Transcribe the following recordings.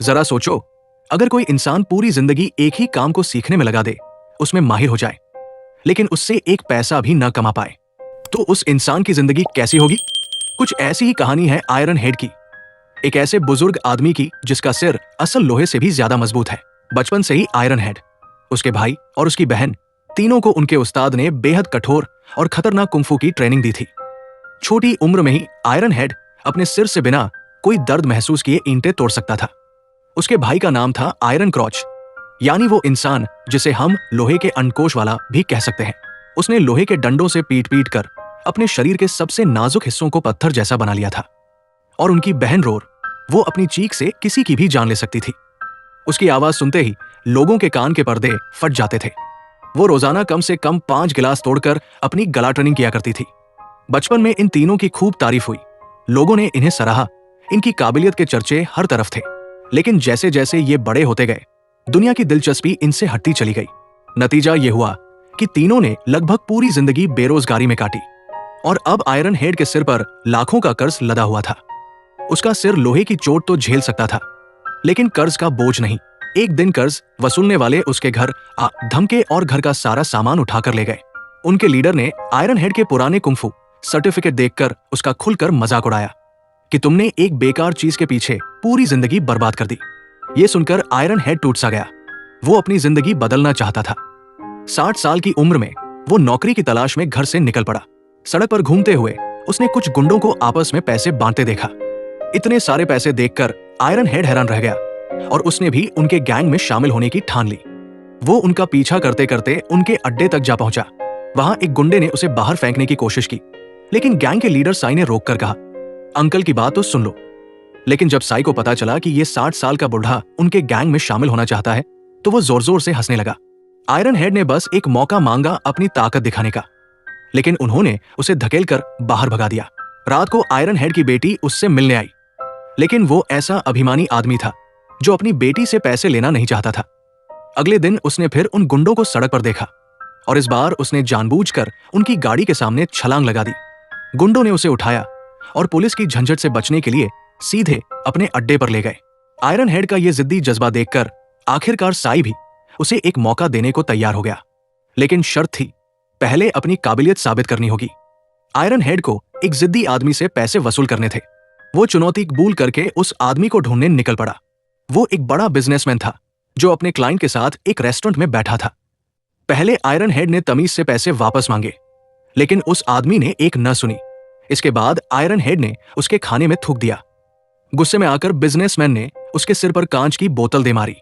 जरा सोचो, अगर कोई इंसान पूरी जिंदगी एक ही काम को सीखने में लगा दे, उसमें माहिर हो जाए, लेकिन उससे एक पैसा भी न कमा पाए, तो उस इंसान की जिंदगी कैसी होगी? कुछ ऐसी ही कहानी है आयरन हेड की, एक ऐसे बुजुर्ग आदमी की जिसका सिर असल लोहे से भी ज्यादा मजबूत है। बचपन से ही आयरन हेड, उसके भाई और उसकी बहन, तीनों को उनके उस्ताद ने बेहद कठोर और खतरनाक कुंफू की ट्रेनिंग दी थी। छोटी उम्र में ही आयरन हेड अपने सिर से बिना कोई दर्द महसूस किए ईंटें तोड़ सकता था। उसके भाई का नाम था आयरन क्रॉच, यानी वो इंसान जिसे हम लोहे के अंडकोश वाला भी कह सकते हैं। उसने लोहे के डंडों से पीट पीट कर अपने शरीर के सबसे नाजुक हिस्सों को पत्थर जैसा बना लिया था। और उनकी बहन रोर, वो अपनी चीख से किसी की भी जान ले सकती थी। उसकी आवाज सुनते ही लोगों के कान के पर्दे फट जाते थे। वो रोजाना कम से कम 5 गिलास तोड़कर अपनी गला ट्रेनिंग किया करती थी। बचपन में इन तीनों की खूब तारीफ हुई, लोगों ने इन्हें सराहा, इनकी काबिलियत के चर्चे हर तरफ थे। लेकिन जैसे जैसे ये बड़े होते गए, दुनिया की दिलचस्पी इनसे हटती चली गई। नतीजा ये हुआ कि तीनों ने लगभग पूरी जिंदगी बेरोजगारी में काटी और अब आयरन हेड के सिर पर लाखों का कर्ज लदा हुआ था। उसका सिर लोहे की चोट तो झेल सकता था, लेकिन कर्ज का बोझ नहीं। एक दिन कर्ज वसूलने वाले उसके घर धमके और घर का सारा सामान उठाकर ले गए। उनके लीडर ने आयरन हेड के पुराने कुंफू सर्टिफिकेट देखकर उसका खुलकर मजाक उड़ाया कि तुमने एक बेकार चीज के पीछे पूरी जिंदगी बर्बाद कर दी। ये सुनकर आयरन हेड टूट सा गया। वो अपनी जिंदगी बदलना चाहता था। 60 साल की उम्र में वो नौकरी की तलाश में घर से निकल पड़ा। सड़क पर घूमते हुए उसने कुछ गुंडों को आपस में पैसे बांटते देखा। इतने सारे पैसे देखकर आयरन हेड हैरान रह गया और उसने भी उनके गैंग में शामिल होने की ठान ली। वो उनका पीछा करते करते उनके अड्डे तक जा पहुंचा। वहां एक गुंडे ने उसे बाहर फेंकने की कोशिश की, लेकिन गैंग के लीडर साई ने रोककर कहा, अंकल की बात तो सुन लो। लेकिन जब साई को पता चला कि ये 60 साल का बुढ़ा उनके गैंग में शामिल होना चाहता है, तो वो जोर जोर से हंसने लगा। आयरन हेड ने बस एक मौका मांगा अपनी ताकत दिखाने का, लेकिन उन्होंने उसे धकेलकर बाहर भगा दिया। रात को आयरन हेड की बेटी उससे मिलने आई, लेकिन वो ऐसा अभिमानी आदमी था जो अपनी बेटी से पैसे लेना नहीं चाहता था। अगले दिन उसने फिर उन गुंडों को सड़क पर देखा और इस बार उसने जानबूझकर उनकी गाड़ी के सामने छलांग लगा दी। गुंडों ने उसे उठाया और पुलिस की झंझट से बचने के लिए सीधे अपने अड्डे पर ले गए। आयरन हेड का यह जिद्दी जज्बा देखकर आखिरकार साई भी उसे एक मौका देने को तैयार हो गया, लेकिन शर्त थी, पहले अपनी काबिलियत साबित करनी होगी। आयरन हेड को एक जिद्दी आदमी से पैसे वसूल करने थे। वो चुनौती कबूल करके उस आदमी को ढूंढने निकल पड़ा। वो एक बड़ा बिजनेसमैन था जो अपने क्लाइंट के साथ एक रेस्टोरेंट में बैठा था। पहले आयरन हेड ने तमीज से पैसे वापस मांगे, लेकिन उस आदमी ने एक न सुनी। इसके बाद आयरन हेड ने उसके खाने में थूक दिया। गुस्से में आकर बिजनेसमैन ने उसके सिर पर कांच की बोतल दे मारी,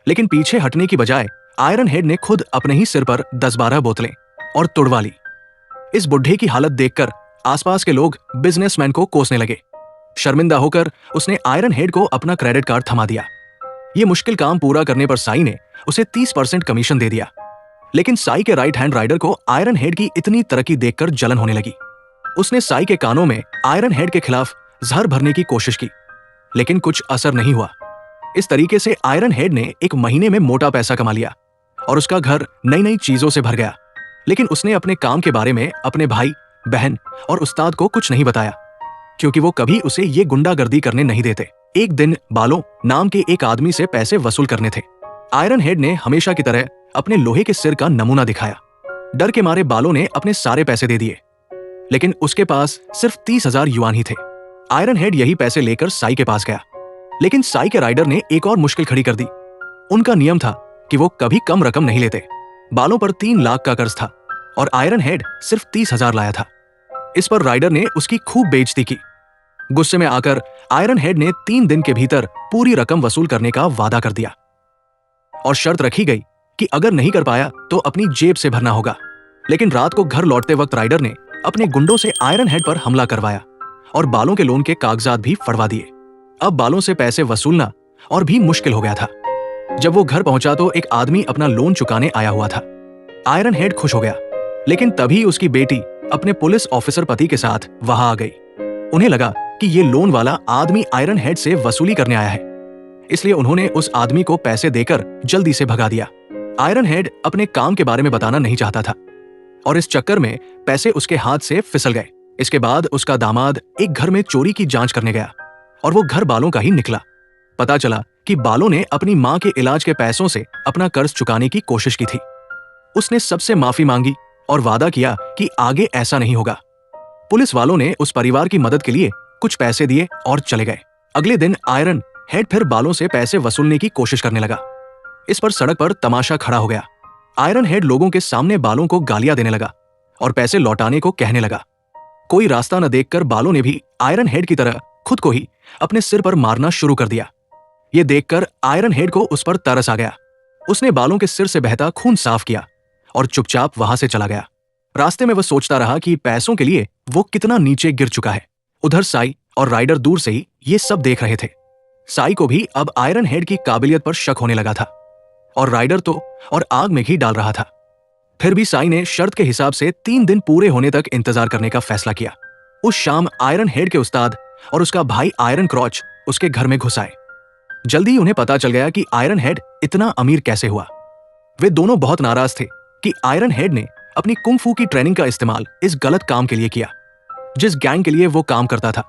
लेकिन पीछे हटने की बजाय आयरन हेड ने खुद अपने ही सिर पर 10-12 बोतलें और तुड़वा ली। इस बुढ़े की हालत देखकर आसपास के लोग बिजनेसमैन को कोसने लगे। शर्मिंदा होकर उसने आयरन हेड को अपना क्रेडिट कार्ड थमा दिया। ये मुश्किल काम पूरा करने पर साई ने उसे 30% कमीशन दे दिया, लेकिन साई के राइट हैंड राइडर को आयरन हेड की इतनी तरक्की देखकर जलन होने लगी। उसने साई के कानों में आयरन हेड के खिलाफ जहर भरने की कोशिश की, लेकिन कुछ असर नहीं हुआ। इस तरीके से आयरन हेड ने एक महीने में मोटा पैसा कमा लिया और उसका घर नई नई चीजों से भर गया। लेकिन उसने अपने काम के बारे में अपने भाई, बहन और उस्ताद को कुछ नहीं बताया, क्योंकि वो कभी उसे ये गुंडागर्दी करने नहीं देते। एक दिन बालों नाम के एक आदमी से पैसे वसूल करने थे। आयरन हेड ने हमेशा की तरह अपने लोहे के सिर का नमूना दिखाया। डर के मारे बालों ने अपने सारे पैसे दे दिए, लेकिन उसके पास सिर्फ 30,000 युआन ही थे। आयरन हेड यही पैसे लेकर साई के पास गया, लेकिन साई के राइडर ने एक और मुश्किल खड़ी कर दी। उनका नियम था कि वो कभी कम रकम नहीं लेते। बालों पर 3 लाख का कर्ज था और आयरन हेड सिर्फ 30,000 लाया था। इस पर राइडर ने उसकी खूब बेइज्जती की। गुस्से में आकर आयरन हेड ने 3 दिन के भीतर पूरी रकम वसूल करने का वादा कर दिया और शर्त रखी गई कि अगर नहीं कर पाया तो अपनी जेब से भरना होगा। लेकिन रात को घर लौटते वक्त राइडर ने अपने गुंडों से आयरन हेड पर हमला करवाया और बालों के लोन के कागजात भी फड़वा दिए। अब बालों से पैसे वसूलना और भी मुश्किल हो गया था। जब वो घर पहुंचा तो एक आदमी अपना लोन चुकाने आया हुआ था। आयरन हेड खुश हो गया, लेकिन तभी उसकी बेटी अपने पुलिस ऑफिसर पति के साथ वहां आ गई। उन्हें लगा कि ये लोन वाला आदमी आयरन हेड से वसूली करने आया है, इसलिए उन्होंने उस आदमी को पैसे देकर जल्दी से भगा दिया। आयरन हेड अपने काम के बारे में बताना नहीं चाहता था और इस चक्कर में पैसे उसके हाथ से फिसल गए। इसके बाद उसका दामाद एक घर में चोरी की जांच करने गया और वो घर बालों का ही निकला। पता चला कि बालों ने अपनी मां के इलाज के पैसों से अपना कर्ज चुकाने की कोशिश की थी। उसने सबसे माफी मांगी और वादा किया कि आगे ऐसा नहीं होगा। पुलिस वालों ने उस परिवार की मदद के लिए कुछ पैसे दिए और चले गए। अगले दिन आयरन हेड फिर बालों से पैसे वसूलने की कोशिश करने लगा। इस पर सड़क पर तमाशा खड़ा हो गया। आयरन हेड लोगों के सामने बालों को गालियां देने लगा और पैसे लौटाने को कहने लगा। कोई रास्ता न देखकर बालों ने भी आयरन हेड की तरह खुद को ही अपने सिर पर मारना शुरू कर दिया। ये देखकर आयरन हेड को उस पर तरस आ गया। उसने बालों के सिर से बहता खून साफ किया और चुपचाप वहां से चला गया। रास्ते में वह सोचता रहा कि पैसों के लिए वो कितना नीचे गिर चुका है। उधर साई और राइडर दूर से ही ये सब देख रहे थे। साई को भी अब आयरन हेड की काबिलियत पर शक होने लगा था और राइडर तो और आग में घी डाल रहा था। फिर भी साई ने शर्त के हिसाब से 3 दिन पूरे होने तक इंतजार करने का फैसला किया। उस शाम आयरन हेड के उस्ताद और उसका भाई आयरन क्रॉच उसके घर में घुस आए। जल्दी ही उन्हें पता चल गया कि आयरन हेड इतना अमीर कैसे हुआ। वे दोनों बहुत नाराज थे कि आयरन हेड ने अपनी कुंग-फू की ट्रेनिंग का इस्तेमाल इस गलत काम के लिए किया। जिस गैंग के लिए वो काम करता था,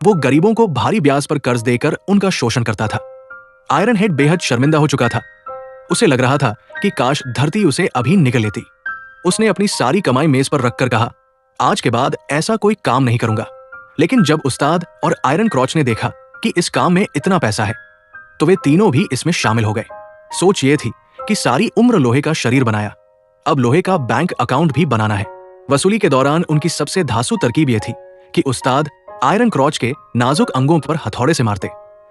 वो गरीबों को भारी ब्याज पर कर्ज देकर उनका शोषण करता था। आयरन हेड बेहद शर्मिंदा हो चुका था। उसे लग रहा था कि काश धरती उसे अभी निगल लेती। उसने अपनी सारी कमाई मेज पर रखकर कहा, आज के बाद ऐसा कोई काम नहीं करूंगा। लेकिन जब उस्ताद और आयरन क्रॉच ने देखा कि इस काम में इतना पैसा है, तो वे तीनों भी इसमें शामिल हो गए। सोच ये थी कि सारी उम्र लोहे का शरीर बनाया, अब लोहे का बैंक अकाउंट भी बनाना है। वसूली के दौरान उनकी सबसे धांसू तरकीब यह थी कि उस्ताद आयरन क्रॉच के नाजुक अंगों पर हथौड़े से मारते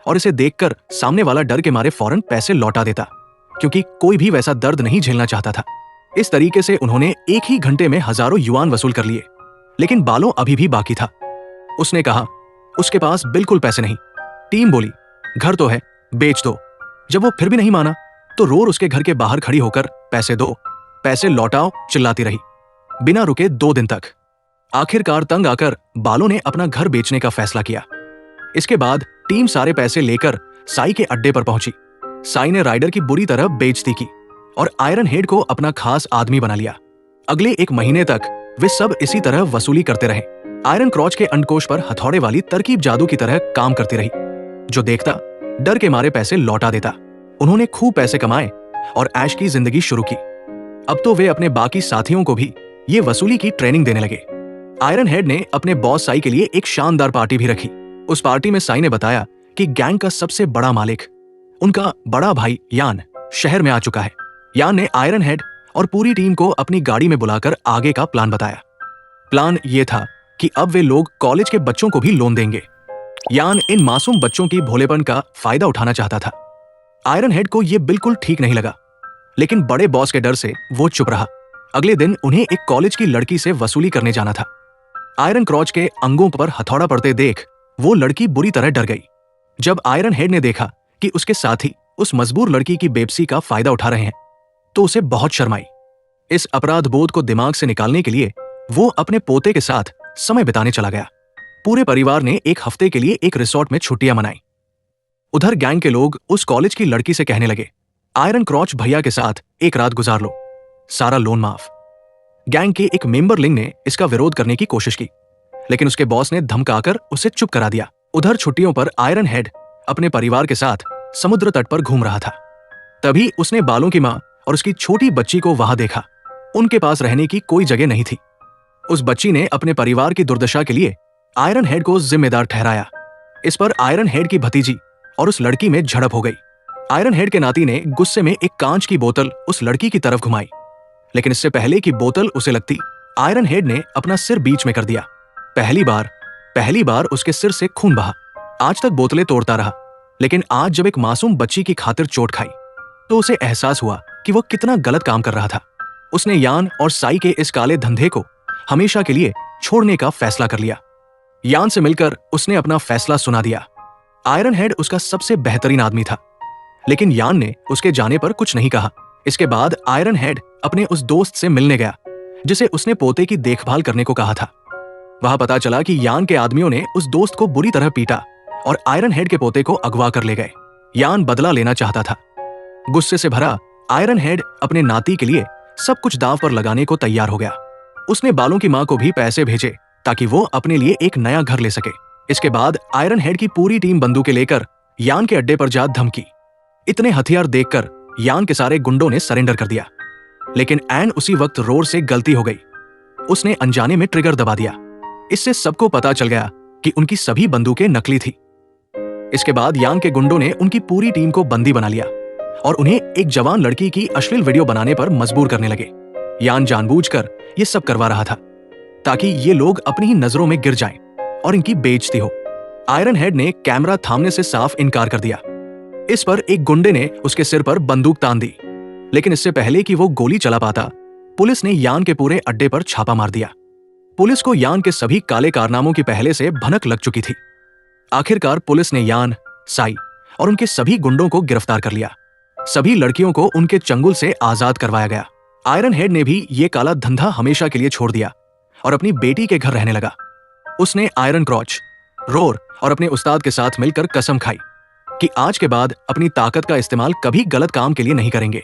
और इसे देखकर सामने वाला डर के मारे फौरन पैसे लौटा देता, क्योंकि कोई भी वैसा दर्द नहीं झेलना चाहता था। इस तरीके से उन्होंने एक ही घंटे में हजारों युआन वसूल कर लिए। लेकिन बालों अभी भी बाकी था। उसने कहा, उसके पास बिल्कुल पैसे नहीं। टीम बोली, घर तो है, बेच दो। जब वो फिर भी नहीं माना तो रोर उसके घर के बाहर खड़ी होकर पैसे दो, पैसे लौटाओ चिल्लाती रही, बिना रुके 2 दिन तक। आखिरकार तंग आकर बालों ने अपना घर बेचने का फैसला किया। इसके बाद टीम सारे पैसे लेकर साई के अड्डे पर पहुंची। साई ने राइडर की बुरी तरह बेइज्जती की और आयरन हेड को अपना खास आदमी बना लिया। अगले 1 महीने तक वे सब इसी तरह वसूली करते रहे। आयरन क्रॉच के अंडकोश पर हथौड़े वाली तरकीब जादू की तरह काम करती रही। जो देखता डर के मारे पैसे लौटा देता। उन्होंने खूब पैसे कमाए और ऐश की जिंदगी शुरू की। अब तो वे अपने बाकी साथियों को भी ये वसूली की ट्रेनिंग देने लगे। आयरन हेड ने अपने बॉस साई के लिए एक शानदार पार्टी भी रखी। उस पार्टी में साई ने बताया कि गैंग का सबसे बड़ा मालिक, उनका बड़ा भाई यान, शहर में आ चुका है। यान ने आयरन हेड और पूरी टीम को अपनी गाड़ी में बुलाकर आगे का प्लान बताया। प्लान ये था कि अब वे लोग कॉलेज के बच्चों को भी लोन देंगे। यान इन मासूम बच्चों की भोलेपन का फायदा उठाना चाहता था। आयरन हेड को यह बिल्कुल ठीक नहीं लगा, लेकिन बड़े बॉस के डर से वो चुप रहा। अगले दिन उन्हें एक कॉलेज की लड़की से वसूली करने जाना था। आयरन क्रॉच के अंगों पर हथौड़ा पड़ते देख वो लड़की बुरी तरह डर गई। जब आयरन हेड ने देखा कि उसके साथी उस मजबूर लड़की की बेबसी का फायदा उठा रहे हैं, तो उसे बहुत शर्म आई। इस अपराध बोध को दिमाग से निकालने के लिए वो अपने पोते के साथ समय बिताने चला गया। पूरे परिवार ने 1 हफ्ते के लिए एक रिसोर्ट में छुट्टियां मनाई। उधर गैंग के लोग उस कॉलेज की लड़की से कहने लगे, आयरन क्रॉच भैया के साथ एक रात गुजार लो, सारा लोन माफ। गैंग के एक मेंबर लिंग ने इसका विरोध करने की कोशिश की, लेकिन उसके बॉस ने धमकाकर उसे चुप करा दिया। उधर छुट्टियों पर आयरन हेड अपने परिवार के साथ समुद्र तट पर घूम रहा था। तभी उसने बालों की मां और उसकी छोटी बच्ची को वहां देखा। उनके पास रहने की कोई जगह नहीं थी। उस बच्ची ने अपने परिवार की दुर्दशा के लिए आयरन हेड को जिम्मेदार ठहराया। इस पर आयरन हेड की भतीजी और उस लड़की में झड़प हो गई। आयरन हेड के नाती ने गुस्से में एक कांच की बोतल उस लड़की की तरफ घुमाई, लेकिन इससे पहले कि बोतल उसे लगती, आयरन हेड ने अपना सिर बीच में कर दिया। पहली बार उसके सिर से खून बहा। आज तक बोतलें तोड़ता रहा, लेकिन आज जब एक मासूम बच्ची की खातिर चोट खाई, तो उसे एहसास हुआ कि वो कितना गलत काम कर रहा था। उसने यान और साई के इस काले धंधे को हमेशा के लिए छोड़ने का फैसला कर लिया। यान से मिलकर उसने अपना फैसला सुना दिया। आयरन हेड उसका सबसे बेहतरीन आदमी था, लेकिन यान ने उसके जाने पर कुछ नहीं कहा। इसके बाद आयरन हेड अपने उस दोस्त से मिलने गया जिसे उसने पोते की देखभाल करने को कहा था। वहां पता चला कि यान के आदमियों ने उस दोस्त को बुरी तरह पीटा और आयरन हेड के पोते को अगवा कर ले गए। यान बदला लेना चाहता था। गुस्से से भरा आयरन हेड अपने नाती के लिए सब कुछ दांव पर लगाने को तैयार हो गया। उसने बालों की मां को भी पैसे भेजे ताकि वो अपने लिए एक नया घर ले सके। इसके बाद आयरन हेड की पूरी टीम बंदूकें लेकर यान के अड्डे पर जा धमकी। इतने हथियार देखकर यान के सारे गुंडों ने सरेंडर कर दिया। लेकिन एन उसी वक्त रोर से गलती हो गई। उसने अनजाने में ट्रिगर दबा दिया। इससे सबको पता चल गया कि उनकी सभी बंदूकें नकली थी। इसके बाद यान के गुंडों ने उनकी पूरी टीम को बंदी बना लिया और उन्हें एक जवान लड़की की अश्लील वीडियो बनाने पर मजबूर करने लगे। यान जानबूझकर यह सब करवा रहा था ताकि ये लोग अपनी ही नजरों में गिर जाएं और इनकी बेइज्जती हो। आयरन हेड ने कैमरा थामने से साफ इनकार कर दिया। इस पर एक गुंडे ने उसके सिर पर बंदूक तान दी, लेकिन इससे पहले कि वो गोली चला पाता, पुलिस ने यान के पूरे अड्डे पर छापा मार दिया। पुलिस को यान के सभी काले कारनामों की पहले से भनक लग चुकी थी। आखिरकार पुलिस ने यान, साई और उनके सभी गुंडों को गिरफ्तार कर लिया। सभी लड़कियों को उनके चंगुल से आजाद करवाया गया। आयरन हेड ने भी ये काला धंधा हमेशा के लिए छोड़ दिया और अपनी बेटी के घर रहने लगा। उसने आयरन क्रॉच, रोर और अपने उस्ताद के साथ मिलकर कसम खाई कि आज के बाद अपनी ताकत का इस्तेमाल कभी गलत काम के लिए नहीं करेंगे।